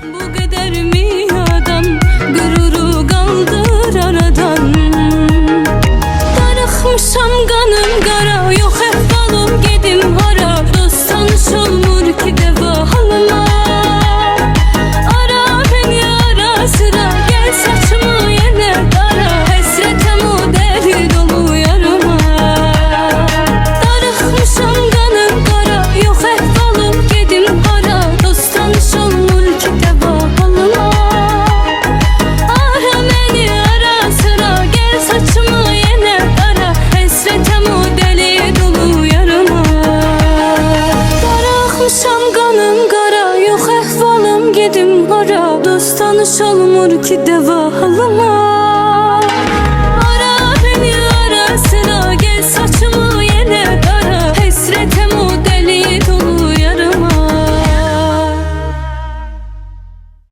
Bu kadar mi adam gururu kaldır aradan. Darıxmışam kanım qara, yox əhvalım gedim hara. Dost tanış olmur ki dəva halıma. Ara beni ara sıra, gel saçımı yenə dara. Həsrətəm o dəri dolu yarıma. Darıxmışam kanım qara, yox əhvalım gedim hara. Dost tanış olmur ki dəva halıma. Ara beni ara sıra, gel saçımı yenə dara. Həsrətəm o dəli dolu yarıma. Darıxmışam kanım qara, yox əhvalım gedim hara. Dost tanış olmur ki dəva halıma.